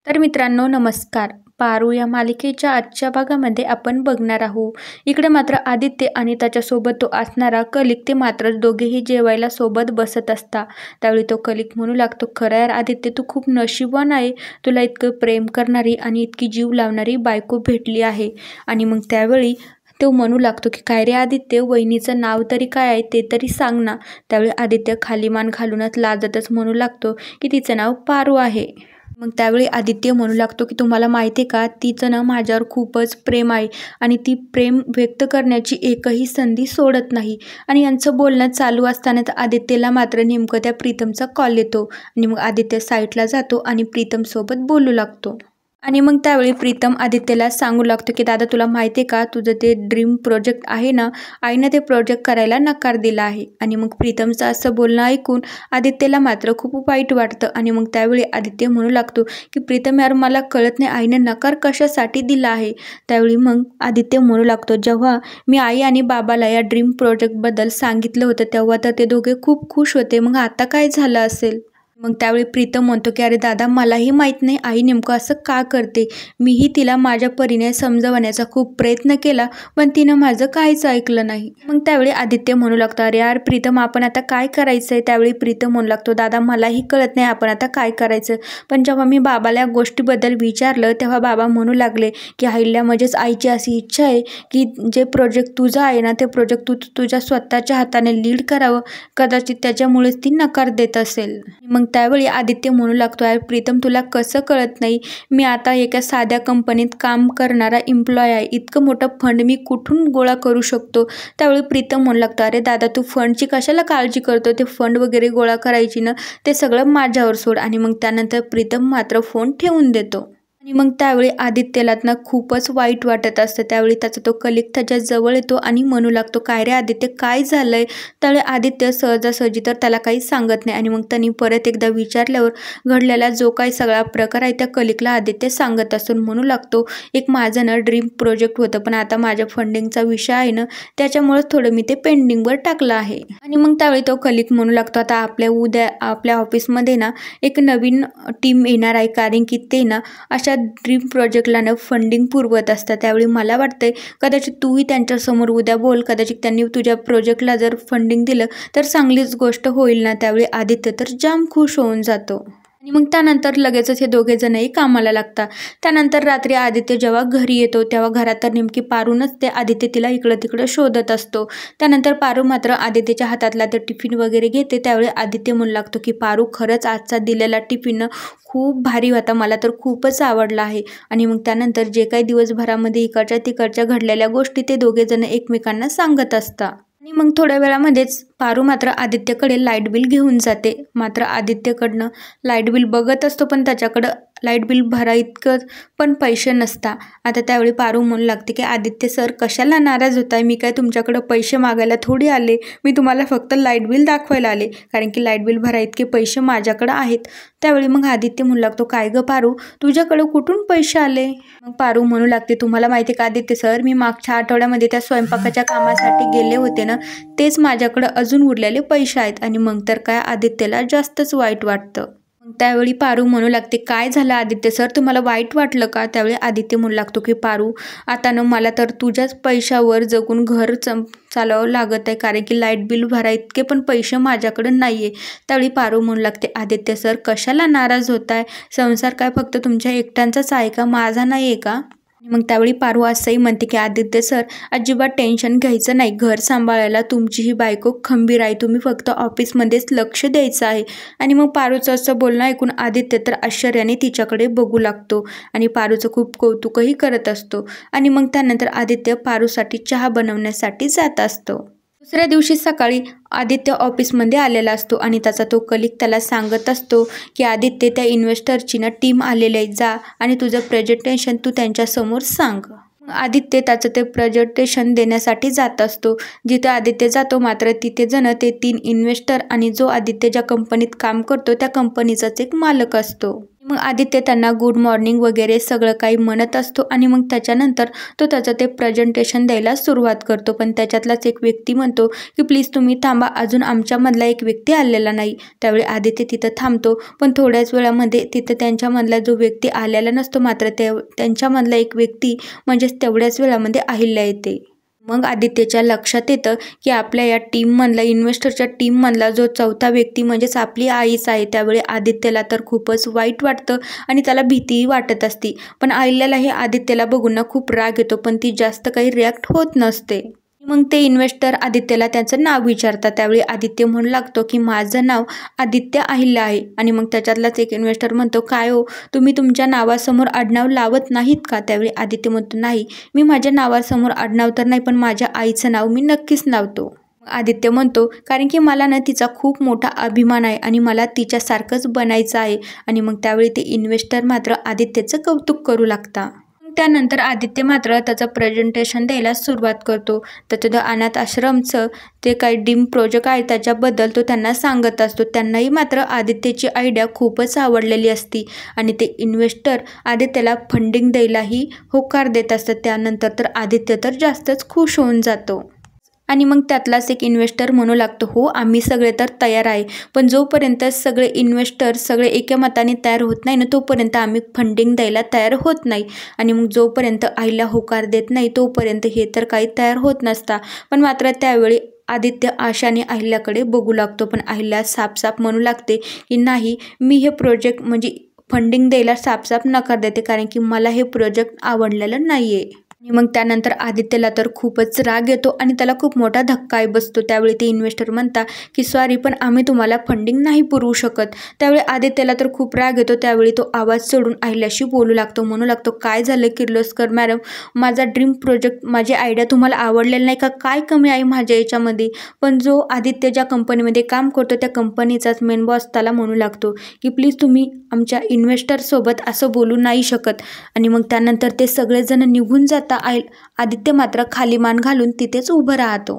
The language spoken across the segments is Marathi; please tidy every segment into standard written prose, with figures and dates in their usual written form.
तर मित्रांनो नमस्कार. पारू या मालिकेच्या आजच्या भागामध्ये आपण बघणार आहोत. इकडे मात्र आदित्य आणि त्याच्यासोबत तो असणारा कलिक ते मात्र दोघेही जेवायला सोबत बसत असता. त्यावेळी तो कलिक म्हणू लागतो, खरं यार आदित्य तू खूप नशीबवान आहे, तुला इतकं प्रेम करणारी आणि इतकी जीव लावणारी बायको भेटली आहे. आणि मग त्यावेळी तो म्हणू लागतो की काय रे आदित्य, वहिनीचं नाव तरी काय आहे ते तरी सांग ना. त्यावेळी आदित्य खाली मान घालूनच लाजतच म्हणू लागतो की तिचं नाव पारू आहे. मग त्यावेळी आदित्य म्हणू लागतो की तुम्हाला माहिती आहे का, तिचं ना माझ्यावर खूपच प्रेम आहे आणि ती प्रेम व्यक्त करण्याची एकही संधी सोडत नाही. आणि यांचं बोलणं चालू असतानाच आदित्यला मात्र नेमकं त्या प्रीतमचा कॉल येतो आणि मग आदित्य साईटला जातो आणि प्रीतमसोबत बोलू लागतो. आणि मग त्यावेळी प्रीतम आदित्यला सांगू लागतो की दादा तुला माहिती आहे का, तुझं ते ड्रीम प्रोजेक्ट आहे ना, आईनं ते प्रोजेक्ट करायला नकार दिला आहे. आणि मग प्रीतमचं असं बोलणं ऐकून आदित्यला मात्र खूप वाईट वाटतं. आणि मग त्यावेळी आदित्य म्हणू लागतो की प्रीतम यार मला कळत नाही आईनं नकार कशासाठी दिला आहे. त्यावेळी मग आदित्य म्हणू लागतो, जेव्हा मी आई आणि बाबाला या ड्रीम प्रोजेक्टबद्दल सांगितलं होतं तेव्हा तर ते दोघे खूप खुश होते, मग आता काय झालं असेल. मग त्यावेळी प्रीतम म्हणतो की अरे दादा मलाही माहीत नाही आई नेमकं असं का करते, मीही तिला माझ्या परीने समजवण्याचा खूप प्रयत्न केला पण तिनं माझं काहीच ऐकलं नाही. मग त्यावेळी आदित्य म्हणू लागतो, अरे यार प्रीतम आपण आता काय करायचं आहे. त्यावेळी प्रीतम म्हणू लागतो, दादा मलाही कळत नाही आपण आता काय करायचं. पण जेव्हा मी बाबाला या गोष्टीबद्दल विचारलं तेव्हा बाबा म्हणू लागले की अहिल्या म्हणजेच आईची अशी इच्छा आहे की जे प्रोजेक्ट तुझं आहे ना ते प्रोजेक्ट तू तुझ्या स्वतःच्या हाताने लीड करावं, कदाचित त्याच्यामुळेच ती नकार देत असेल. मग त्यावेळी आदित्य म्हणू लागतो, यार प्रीतम तुला कसं कळत नाही, मी आता एका साध्या कंपनीत काम करणारा एम्प्लॉय आहे, इतकं मोठं फंड मी कुठून गोळा करू शकतो. त्यावेळी प्रीतम म्हणू लागतो, अरे दादा तू फंडची कशाला काळजी करतो, ते फंड वगैरे गोळा करायची ना ते सगळं माझ्यावर सोड. आणि मग त्यानंतर प्रीतम मात्र फोन ठेवून देतो. आणि मग त्यावेळी आदित्यला ना खूपच वाईट वाटत असतं. त्यावेळी त्याचा तो कलिक त्याच्या जवळ येतो आणि म्हणू लागतो, काय रे आदित्य काय झालंय. त्यावेळी आदित्य सहजासहजी तर त्याला काही सांगत नाही. आणि मग त्यांनी परत एकदा विचारल्यावर घडलेला जो काही सगळा प्रकार आहे त्या कलिकला आदित्य सांगत असून म्हणू लागतो, एक माझं ना ड्रीम प्रोजेक्ट होतं पण आता माझ्या फंडिंगचा विषय आहे ना त्याच्यामुळेच थोडं मी ते पेंडिंगवर टाकलं आहे. आणि मग त्यावेळी तो कलिक म्हणू लागतो, आता उद्या आपल्या ऑफिसमध्ये ना एक नवीन टीम येणार आहे, कारण की ते ना अशा ड्रीम प्रोजेक्टला ना फंडिंग पुरवत असतात. त्यावेळी मला वाटतंय कदाचित तूही त्यांच्यासमोर उद्या बोल, कदाचित त्यांनी तुझ्या प्रोजेक्टला जर फंडिंग दिलं तर चांगलीच गोष्ट होईल ना. त्यावेळी आदित्य तर जाम खुश होऊन जातो. आणि मग त्यानंतर लगेचच हे दोघे जणही कामाला लागतात. त्यानंतर रात्री आदित्य जेव्हा घरी येतो तेव्हा घरात तर नेमकी पारू नसते. आदित्य तिला इकडं तिकडं शोधत असतो. त्यानंतर पारू मात्र आदित्यच्या हातातला ते टिफिन वगैरे घेते. त्यावेळी आदित्य म्हणू लागतो की पारू खरंच आजचा दिलेला टिफिन खूप भारी होता, मला तर खूपच आवडला आहे. आणि मग त्यानंतर जे काही दिवसभरामध्ये इकडच्या तिकडच्या घडलेल्या गोष्टी ते दोघे जण एकमेकांना सांगत असतात. आणि मग थोड्या वेळामध्येच पारू मात्र आदित्यकडे लाईट बिल घेऊन जाते. मात्र आदित्यकडनं लाईट बिल बघत असतो पण त्याच्याकडं लाईट बिल भरा इतकं पण पैसे नसता. आता त्यावेळी पारू म्हणू लागते की आदित्य सर कशाला नाराज होताय, मी काय तुमच्याकडं पैसे मागायला थोडी आले, मी तुम्हाला फक्त लाईट बिल दाखवायला आले, कारण की लाईट बिल भरा इतके पैसे माझ्याकडं आहेत. त्यावेळी मग आदित्य म्हणू लागतो, काय गं पारू तुझ्याकडं कुठून पैसे आले. मग पारू म्हणू लागते, तुम्हाला माहिती का आदित्य सर, मी मागच्या आठवड्यामध्ये त्या स्वयंपाकाच्या कामासाठी गेले होते ना, तेच माझ्याकडं अजून उरलेले पैसे आहेत. आणि मग तर काय आदित्यला जास्तच वाईट वाटतं. त्यावेळी पारू म्हणू लागते, काय झालं आदित्य सर, तुम्हाला वाईट वाटलं का. त्यावेळी आदित्य म्हणू लागतो की पारू आता ना मला तर तुझ्याच पैशावर जगून घर चालवावं लागत आहे, कारण की लाईट बिल भरा इतके पण पैसे माझ्याकडे नाही आहे. त्यावेळी पारू म्हणू लागते, आदित्य सर कशाला नाराज होत आहे, संसार काय फक्त तुमच्या एकट्यांचाच आहे का, माझा नाही आहे का. मग त्यावेळी पारू असंही म्हणते की आदित्य सर अजिबात टेन्शन घ्यायचं नाही, घर सांभाळायला तुमची ही बायको खंबीर आहे, तुम्ही फक्त ऑफिसमध्येच लक्ष द्यायचं आहे. आणि मग पारूचं असं बोलणं ऐकून आदित्य तर आश्चर्याने तिच्याकडे बघू लागतो आणि पारूचं खूप कौतुकही करत असतो. आणि मग त्यानंतर आदित्य पारूसाठी चहा बनवण्यासाठी जात असतो. दुसऱ्या दिवशी सकाळी आदित्य ऑफिसमध्ये आलेला असतो आणि त्याचा तो कलिक त्याला सांगत असतो की आदित्य त्या इन्व्हेस्टरची ना टीम आलेली आहे, जा आणि तुझं प्रेझेंटेशन तू त्यांच्यासमोर सांग. आदित्य त्याचं ते प्रेझेंटेशन देण्यासाठी जात असतो. जिथे आदित्य जातो मात्र तिथे जण ते 3 इन्व्हेस्टर आणि जो आदित्य ज्या कंपनीत काम करतो त्या कंपनीचाच एक मालक असतो. मग आदित्य त्यांना गुड मॉर्निंग वगैरे सगळं काही म्हणत असतो आणि मग त्याच्यानंतर तो त्याचं ते प्रेझेंटेशन द्यायला सुरुवात करतो. पण त्याच्यातलाच एक व्यक्ती म्हणतो की प्लीज तुम्ही थांबा, अजून आमच्यामधला एक व्यक्ती आलेला नाही. त्यावेळी आदित्य तिथं थांबतो, पण थोड्याच वेळामध्ये तिथं त्यांच्यामधला जो व्यक्ती आलेला नसतो, मात्र त्यांच्यामधला एक व्यक्ती म्हणजेच तेवढ्याच वेळामध्ये अहिल्या येते. मग आदित्यच्या लक्षात येतं की आपल्या या टीममधला, इन्व्हेस्टरच्या टीममधला जो चौथा व्यक्ती म्हणजेच आपली आईच आहे. त्यावेळी आदित्यला तर खूपच वाईट वाटतं आणि त्याला भीतीही वाटत असते. पण अहिल्यालाही आदित्यला बघून ना खूप राग येतो, पण ती जास्त काही रिॲक्ट होत नसते. मग ते इन्व्हेस्टर आदित्यला त्याचं नाव विचारतात. त्यावेळी आदित्य म्हणू लागतो की माझं नाव आदित्य अहिल्या आहे. आणि मग त्याच्यातलाच एक इन्व्हेस्टर म्हणतो, काय हो, तुम्ही तुमच्या नावासमोर आडनाव लावत नाहीत का? त्यावेळी आदित्य म्हणतो, नाही, मी माझ्या नावासमोर आडनाव तर नाही, पण माझ्या आईचं नाव मी नक्कीच लावतो. आदित्य म्हणतो, कारण की मला ना तिचा खूप मोठा अभिमान आहे आणि मला तिच्यासारखंच बनायचं आहे. आणि मग त्यावेळी ते इन्व्हेस्टर मात्र आदित्यचं कौतुक करू लागता. त्यानंतर आदित्य मात्र त्याचं प्रेझेंटेशन द्यायला सुरुवात करतो. त्याचं अनाथ आश्रमचं ते काही ड्रीम प्रोजेक्ट आहे त्याच्याबद्दल तो त्यांना सांगत असतो. त्यांनाही मात्र आदित्यची आयडिया खूपच आवडलेली असती आणि ते इन्व्हेस्टर आदित्यला फंडिंग द्यायलाही होकार देत असतात. त्यानंतर तर आदित्य तर जास्तच खुश होऊन जातो. आणि मग त्यातलाच एक इन्व्हेस्टर म्हणू लागतो, हो, आम्ही सगळे तर तयार आहे, पण जोपर्यंत सगळे इन्व्हेस्टर सगळे एकमताने तयार होत नाही ना, तोपर्यंत आम्ही फंडिंग द्यायला तयार होत नाही. आणि मग जोपर्यंत अहिल्या होकार देत नाही तोपर्यंत हे तर काही तयार होत नसता. पण मात्र त्यावेळी आदित्य आशाने अहिल्याकडे बघू लागतो, पण अहिल्या साफ म्हणू लागते की नाही, मी हे प्रोजेक्ट म्हणजे फंडिंग द्यायला साफ नकार देते, कारण की मला हे प्रोजेक्ट आवडलेलं नाही आहे. आणि मग त्यानंतर आदित्यला तर खूपच राग येतो आणि त्याला खूप मोठा धक्काही बसतो. त्यावेळी ते इन्व्हेस्टर म्हणतात की सॉरी, पण आम्ही तुम्हाला फंडिंग नाही पुरवू शकत. त्यावेळी आदित्यला तर खूप राग येतो. त्यावेळी तो आवाज सोडून अहिल्याशी बोलू लागतो, म्हणू लागतो, काय झालं किर्लोस्कर मॅडम, माझा ड्रीम प्रोजेक्ट, माझी आयडिया तुम्हाला आवडलेलं नाही का? काय कमी आहे माझ्या याच्यामध्ये? पण जो आदित्य ज्या कंपनीमध्ये काम करतो त्या कंपनीचाच मेन बॉस त्याला म्हणू लागतो की प्लीज तुम्ही आमच्या इन्व्हेस्टरसोबत असं बोलू नाही शकत. आणि मग त्यानंतर ते सगळेजण निघून जातात. आदित्य मात्र खाली मान घालून तिथेच उभं राहतो.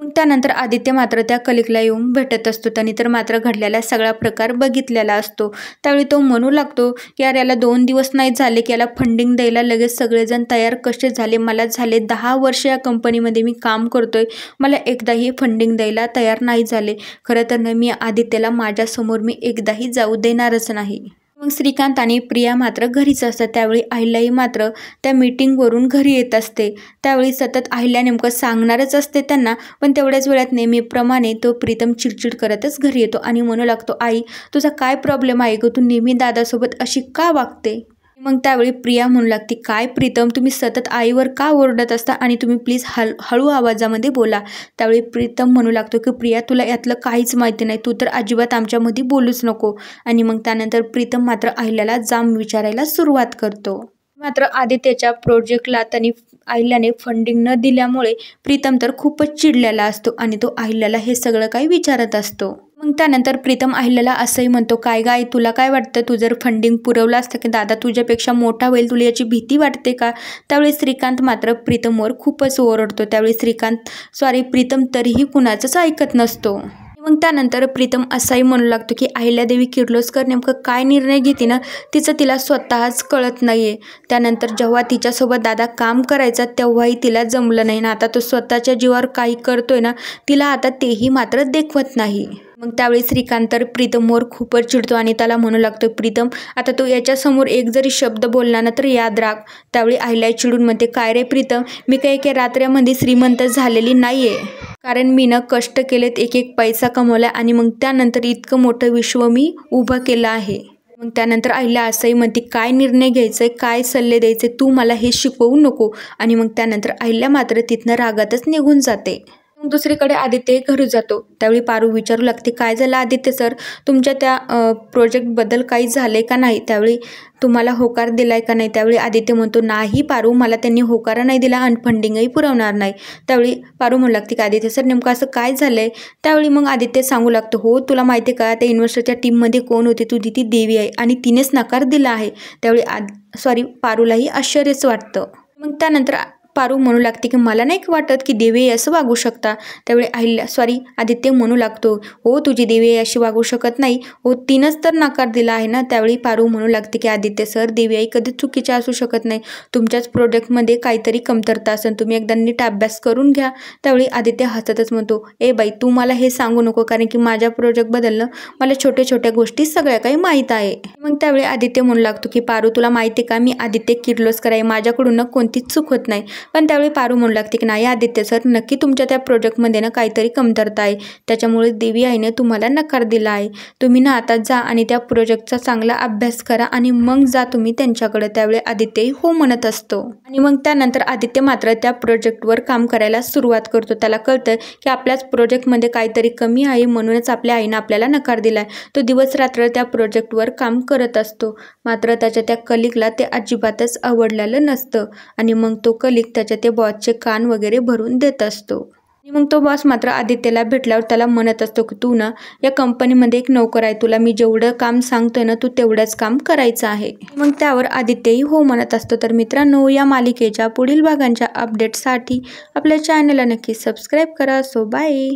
मग त्यानंतर आदित्य मात्र त्या कलिकला येऊन भेटत असतो. त्यांनी तर मात्र घडलेला सगळा प्रकार बघितलेला असतो. त्यावेळी तो म्हणू लागतो की यार, याला 2 दिवस नाही झाले की याला फंडिंग द्यायला लगेच सगळेजण तयार कसे झाले? मला झाले 10 वर्ष या कंपनीमध्ये मी काम करतोय, मला एकदाही फंडिंग द्यायला तयार नाही झाले. खरं तर मी आदित्यला माझ्यासमोर मी एकदाही जाऊ देणारच नाही. मग श्रीकांत आणि प्रिया मात्र घरीच असतात. त्यावेळी अहिल्याही मात्र त्या मीटिंगवरून घरी येत असते. त्यावेळी सतत अहिल्या नेमकं सांगणारच असते त्यांना, पण तेवढ्याच वेळात नेहमीप्रमाणे तो प्रीतम चिडचिड करतच घरी येतो आणि म्हणू लागतो, आई, तुझा काय प्रॉब्लेम आहे ग? तू नेहमी दादासोबत अशी का वागते? मग त्यावेळी प्रिया म्हणू लागते, काय प्रीतम, तुम्ही सतत आईवर का ओरडत असता आणि तुम्ही प्लीज हळू आवाजामध्ये बोला. त्यावेळी प्रीतम म्हणू लागतो की प्रिया, तुला यातलं काहीच माहिती नाही, तू तर अजिबात आमच्यामध्ये बोलूच नको. आणि मग त्यानंतर प्रीतम मात्र अहिल्याला जाम विचारायला सुरुवात करतो. मात्र आदित्यच्या प्रोजेक्टला त्यांनी अहिल्याने फंडिंग न दिल्यामुळे प्रीतम तर खूपच चिडलेला असतो आणि तो अहिल्याला हे सगळं काही विचारत असतो. मग त्यानंतर प्रीतम अहिल्याला असंही म्हणतो, काय गाय, तुला काय वाटतं, तू जर फंडिंग पुरवलं असतं की दादा तुझ्यापेक्षा मोठा होईल, तुला याची भीती वाटते का? त्यावेळी श्रीकांत मात्र प्रीतमवर खूपच ओरडतो. त्यावेळी प्रीतम तरीही कुणाचंच ऐकत नसतो. मग त्यानंतर प्रीतम असाही म्हणू लागतो की अहिल्यादेवी किर्लोस्कर नेमकं काय निर्णय घेते ना, तिला स्वतःच कळत नाही आहे. त्यानंतर जेव्हा तिच्यासोबत दादा काम करायचा तेव्हाही तिला जमलं नाही ना, आता तो स्वतःच्या जीवावर काही करतोय ना, तिला आता तेही मात्र देखवत नाही. मग त्यावेळी श्रीकांत तर प्रीतमवर खूपच चिडतो आणि त्याला म्हणू लागतो, प्रीतम, आता तू याच्यासमोर एक जरी शब्द बोलला ना तर याद राख. त्यावेळी अहिल्या चिडून म्हणते, काय रे प्रीतम, मी काही एका रात्रीमध्ये श्रीमंत झालेली नाही आहे, कारण मी ना कष्ट केलेत, एक पैसा कमवला आणि मग त्यानंतर इतकं मोठं विश्व मी उभं केलं आहे. मग त्यानंतर अहिल्या असंही म्हणते, काय निर्णय घ्यायचे, काय सल्ले द्यायचे, तू मला हे शिकवू नको. आणि मग त्यानंतर अहिल्या मात्र तिथनं रागातच निघून जाते. दुसरीकडे आदित्य घरी जातो. त्यावेळी पारू विचारू लागते, काय झालं आदित्य सर, तुमच्या त्या प्रोजेक्टबद्दल काही झाले का नाही? त्यावेळी तुम्हाला होकार दिलाय का नाही? त्यावेळी आदित्य म्हणतो, नाही पारू, मला त्यांनी होकार नाही दिला आणि फंडिंगही पुरवणार नाही. त्यावेळी पारू म्हणू लागते की आदित्य सर, नेमकं असं काय झालंय? त्यावेळी मग आदित्य सांगू लागतो, हो, तुला माहिती आहे का, त्या इन्व्हेस्टरच्या टीममध्ये कोण होती? तुझी ती देवी आहे आणि तिनेच नकार दिला आहे. त्यावेळी पारूलाही आश्चर्यच वाटतं. मग त्यानंतर पारू म्हणू लागते की मला नाही वाटत की देवी असं वागू शकता. त्यावेळी आदित्य म्हणू लागतो, हो तुझी देवी अशी वागू शकत नाही, हो तिनंच तर नकार दिला आहे ना. त्यावेळी पारू म्हणू लागते की आदित्य सर, देवी आई कधीच चुकीच्या असू शकत नाही. तुमच्याच प्रोजेक्टमध्ये काहीतरी कमतरता असेल, तुम्ही एकदा नीट अभ्यास करून घ्या. त्यावेळी आदित्य हसतच म्हणतो, ए बाई तू मला हे सांगू नको, कारण की माझ्या प्रोजेक्टबद्दल मला छोट्या छोट्या गोष्टी सगळ्या काही माहीत आहे. मग त्यावेळी आदित्य म्हणू लागतो की पारू तुला माहिती आहे का, मी आदित्य किर्लोस्कर आहे, माझ्याकडून कोणतीच चूक होत नाही. पण त्यावेळी पारू म्हणू लागते की नाही आदित्य सर, नक्की तुमच्या त्या प्रोजेक्टमध्ये काहीतरी कमतरता आहे, त्याच्यामुळे देवी आईने तुम्हाला नकार दिला आहे. तुम्ही आता जा आणि त्या प्रोजेक्टचा चांगला अभ्यास करा आणि मग जा तुम्ही त्यांच्याकडे. त्यावेळी आदित्यही हो म्हणत असतो आणि मग त्यानंतर आदित्य मात्र त्या प्रोजेक्टवर काम करायला सुरुवात करतो. त्याला कळतं की आपल्याच प्रोजेक्टमध्ये काहीतरी कमी आहे, म्हणूनच आपल्या आईनं आपल्याला नकार दिला आहे. तो दिवस रात्र त्या प्रोजेक्टवर काम करत असतो. मात्र त्याच्या त्या कलिगला ते अजिबातच आवडलेलं नसतं आणि मग तो कलिग त्याच्या ते बॉसचे कान वगैरे भरून देत असतो. आणि मग तो बॉस मात्र आदित्यला भेटल्यावर त्याला म्हणत असतो की तू ना या कंपनीमध्ये एक नोकर आहे, तुला मी जेवढं काम सांगतोय ना तू तेवढंच काम करायचं आहे. मग त्यावर आदित्यही हो म्हणत असतो. तर मित्रांनो, या मालिकेच्या पुढील भागांच्या अपडेटसाठी आपल्या चॅनलला नक्की सबस्क्राईब करा. So bye.